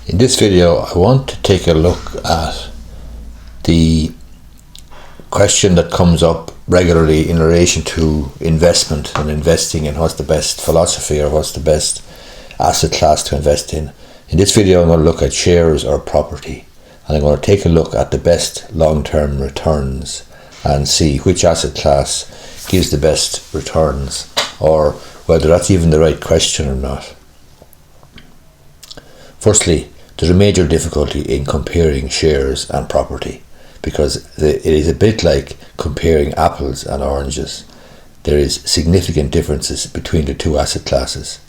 In this video, I want to take a look at the question that comes up regularly in relation to investment and investing, and what's the best philosophy or what's the best asset class to invest in. In this video, I'm going to look at shares or property, and I'm going to take a look at the best long-term returns and see which asset class gives the best returns, or whether that's even the right question or not. Firstly, there's a major difficulty in comparing shares and property, because it is a bit like comparing apples and oranges. There is significant differences between the two asset classes.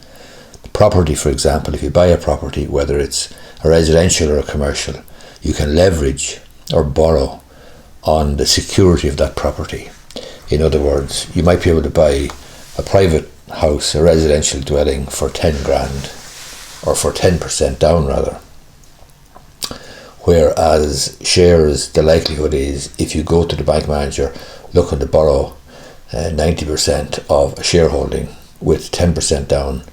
Property, for example, if you buy a property, whether it's a residential or a commercial, you can leverage or borrow on the security of that property. In other words, you might be able to buy a private house, a residential dwelling, for 10 grand, or for 10% down rather. Whereas shares, the likelihood is, if you go to the bank manager looking to borrow 90% of a shareholding with 10% down,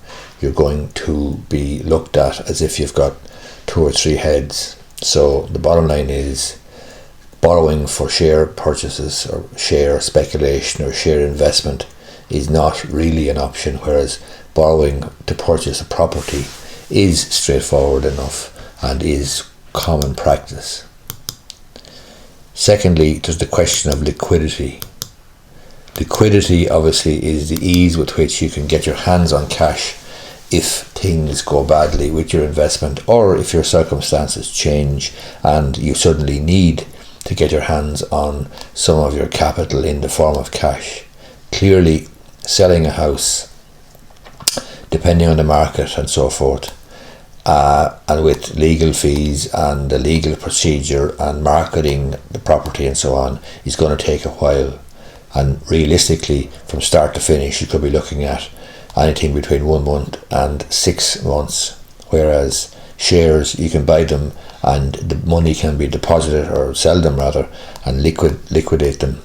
you're going to be looked at as if you've got 2 or 3 heads. So the bottom line is, borrowing for share purchases or share speculation or share investment is not really an option, whereas borrowing to purchase a property is straightforward enough and is common practice. Secondly, there's the question of liquidity. Liquidity obviously is the ease with which you can get your hands on cash if things go badly with your investment, or if your circumstances change and you suddenly need to get your hands on some of your capital in the form of cash. Clearly, selling a house, depending on the market and so forth, and with legal fees and the legal procedure and marketing the property and so on, is going to take a while. And realistically, from start to finish, you could be looking at anything between 1 month and 6 months. Whereas shares, you can buy them and the money can be deposited, or sell them rather, and liquidate them.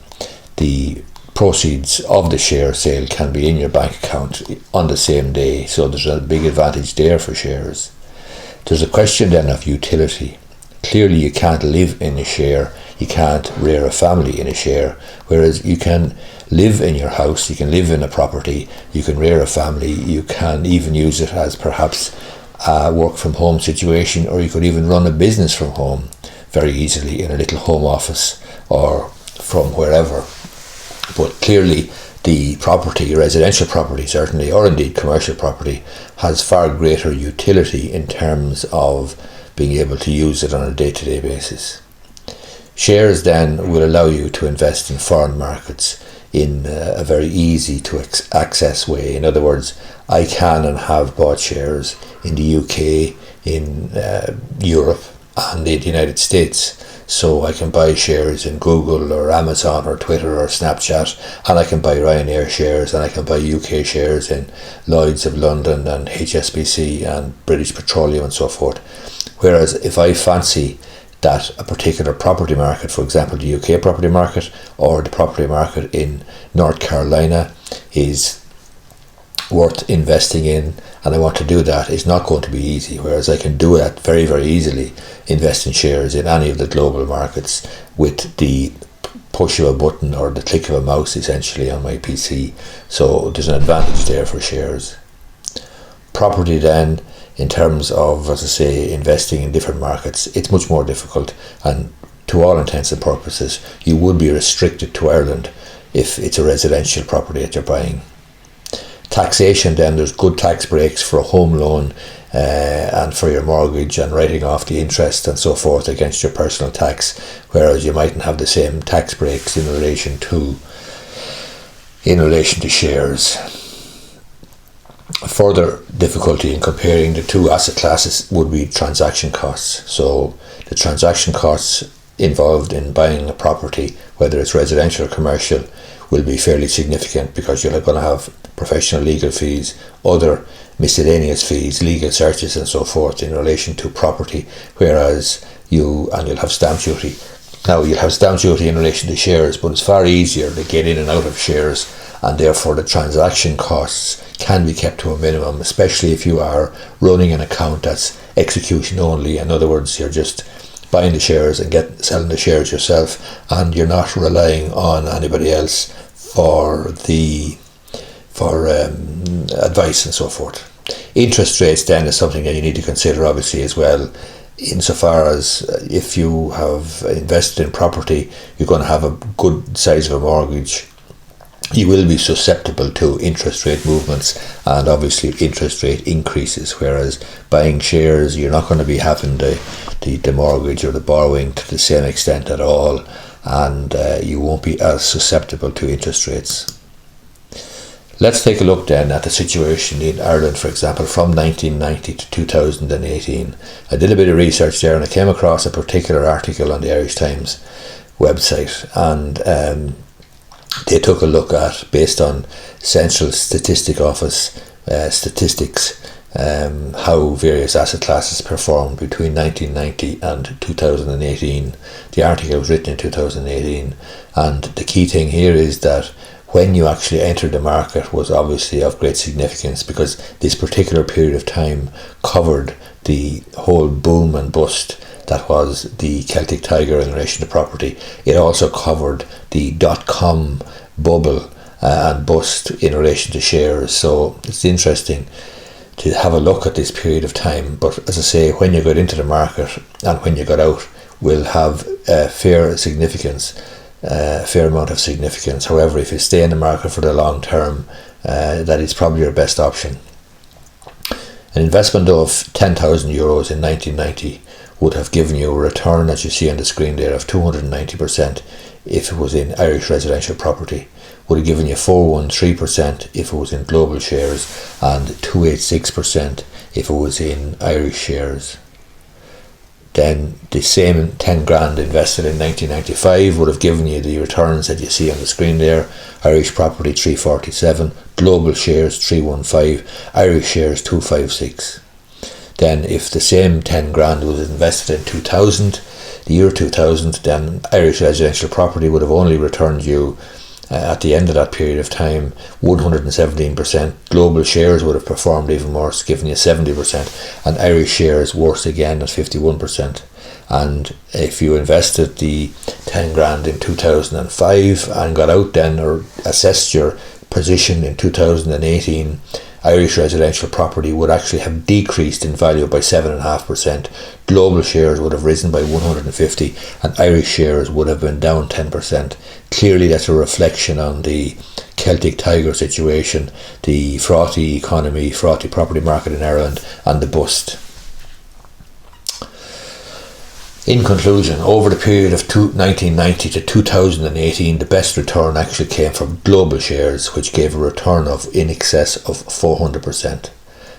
The proceeds of the share sale can be in your bank account on the same day, so there's a big advantage there for shares. There's a question then of utility. Clearly, you can't live in a share, you can't rear a family in a share, whereas you can live in your house, you can live in a property, you can rear a family, you can even use it as perhaps a work from home situation, or you could even run a business from home very easily in a little home office or from wherever. But clearly, the property, residential property certainly, or indeed commercial property, has far greater utility in terms of being able to use it on a day-to-day basis. Shares then will allow you to invest in foreign markets in a very easy to access way. In other words, I can and have bought shares in the UK, in Europe and in the United States. So I can buy shares in Google or Amazon or Twitter or Snapchat, and I can buy Ryanair shares, and I can buy UK shares in Lloyd's of London and HSBC and British Petroleum and so forth. Whereas if I fancy that a particular property market, for example the UK property market or the property market in North Carolina, is worth investing in, and I want to do that, it's not going to be easy. Whereas I can do that very, very easily, invest in shares in any of the global markets with the push of a button or the click of a mouse essentially on my PC. So there's an advantage there for shares. Property then, in terms of, as I say, investing in different markets, it's much more difficult, and to all intents and purposes you would be restricted to Ireland if it's a residential property that you're buying. Taxation then, there's good tax breaks for a home loan and for your mortgage, and writing off the interest and so forth against your personal tax, whereas you mightn't have the same tax breaks in relation to shares. A further difficulty in comparing the two asset classes would be transaction costs. So the transaction costs involved in buying a property, whether it's residential or commercial, will be fairly significant, because you're going to have professional legal fees, other miscellaneous fees, legal searches and so forth in relation to property, whereas you'll have stamp duty. Now, you'll have stamp duty in relation to shares, but it's far easier to get in and out of shares, and therefore the transaction costs can be kept to a minimum, especially if you are running an account that's execution only. In other words, you're just buying the shares and selling the shares yourself, and you're not relying on anybody else for advice and so forth. Interest rates then is something that you need to consider obviously as well, insofar as if you have invested in property, you're going to have a good size of a mortgage. You will be susceptible to interest rate movements and obviously interest rate increases, whereas buying shares, you're not going to be having the mortgage or the borrowing to the same extent at all, and you won't be as susceptible to interest rates. Let's take a look then at the situation in Ireland, for example, from 1990 to 2018. I did a bit of research there and I came across a particular article on the Irish Times website, and they took a look at, based on Central Statistic Office statistics, how various asset classes performed between 1990 and 2018. The article was written in 2018, and the key thing here is that when you actually entered the market was obviously of great significance, because this particular period of time covered the whole boom and bust that was the Celtic Tiger in relation to property. It also covered the dot-com bubble and bust in relation to shares. So it's interesting to have a look at this period of time. But as I say, when you got into the market and when you got out will have a fair amount of significance. However, if you stay in the market for the long term, that is probably your best option. An investment of €10,000 in 1990 would have given you a return, as you see on the screen there, of 290% if it was in Irish residential property. Would have given you 413% if it was in global shares, and 286% if it was in Irish shares. Then the same 10 grand invested in 1995 would have given you the returns that you see on the screen there. Irish property 347, global shares 315, Irish shares 256. Then if the same 10 grand was invested in 2000, the year 2000, then Irish residential property would have only returned you at the end of that period of time 117%. Global shares would have performed even worse, giving you 70%, and Irish shares worse again at 51%. And if you invested the 10 grand in 2005 and got out then, or assessed your position in 2018, Irish residential property would actually have decreased in value by 7.5%. Global shares would have risen by 150, and Irish shares would have been down 10%. Clearly that's a reflection on the Celtic Tiger situation, the frothy economy, frothy property market in Ireland, and the bust. In conclusion, over the period of 1990 to 2018, the best return actually came from global shares, which gave a return of in excess of 400%.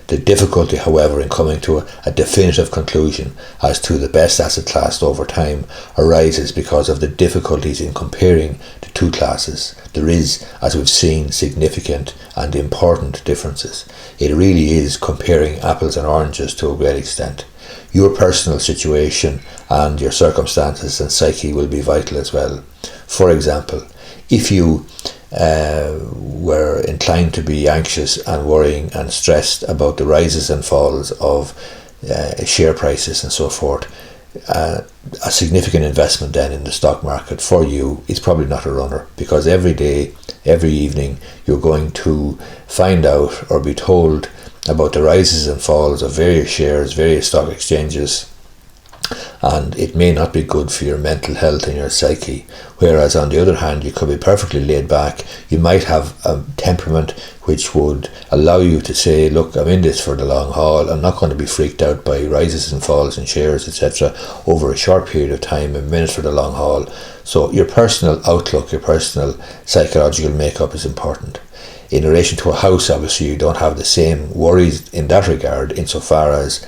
The difficulty, however, in coming to a definitive conclusion as to the best asset class over time arises because of the difficulties in comparing the two classes. There is, as we've seen, significant and important differences. It really is comparing apples and oranges to a great extent. Your personal situation and your circumstances and psyche will be vital as well. For example, if you were inclined to be anxious and worrying and stressed about the rises and falls of share prices and so forth, a significant investment then in the stock market for you is probably not a runner, because every day, every evening, you're going to find out or be told about the rises and falls of various shares, various stock exchanges, and it may not be good for your mental health and your psyche. Whereas on the other hand, you could be perfectly laid back. You might have a temperament which would allow you to say, look, I'm in this for the long haul. I'm not going to be freaked out by rises and falls in shares, etc. over a short period of time. I'm in it for the long haul. So your personal outlook, your personal psychological makeup is important. In relation to a house, obviously you don't have the same worries in that regard, insofar as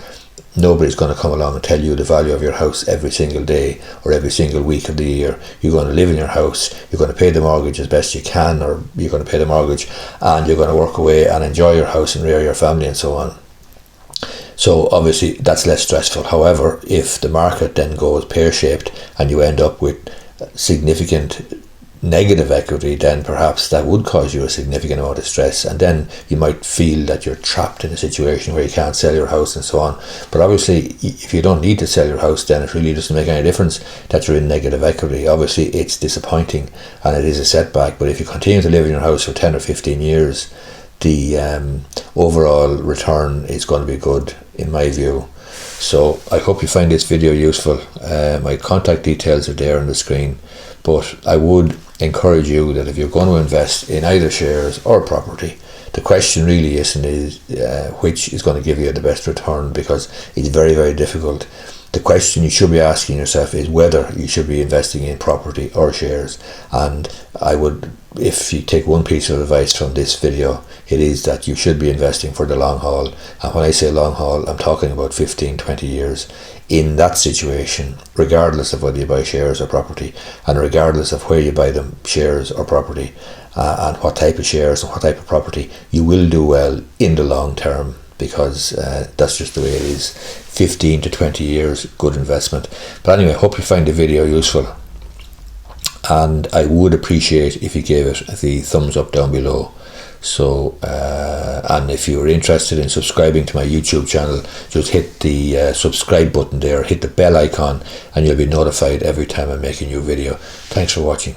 nobody's going to come along and tell you the value of your house every single day or every single week of the year. You're going to live in your house, you're going to pay the mortgage as best you can, or you're going to pay the mortgage, and you're going to work away and enjoy your house and rear your family and so on. So obviously that's less stressful. However, if the market then goes pear-shaped and you end up with significant negative equity, then perhaps that would cause you a significant amount of stress, and then you might feel that you're trapped in a situation where you can't sell your house and so on. But obviously, if you don't need to sell your house, then it really doesn't make any difference that you're in negative equity. Obviously, it's disappointing and it is a setback, but if you continue to live in your house for 10 or 15 years, the overall return is going to be good, in my view. So I hope you find this video useful. My contact details are there on the screen, but I would encourage you that if you're going to invest in either shares or property, the question really isn't which is going to give you the best return, because it's very, very difficult. The question you should be asking yourself is whether you should be investing in property or shares. And I would, if you take one piece of advice from this video, it is that you should be investing for the long haul. And when I say long haul, I'm talking about 15-20 years. In that situation, regardless of whether you buy shares or property, and regardless of where you buy them, shares or property, and what type of shares and what type of property, you will do well in the long term, because that's just the way it is. 15 to 20 years, good investment. But anyway, hope you find the video useful, and I would appreciate if you gave it the thumbs up down below. So and if you're interested in subscribing to my YouTube channel, just hit the subscribe button there, hit the bell icon, and you'll be notified every time I make a new video. Thanks for watching.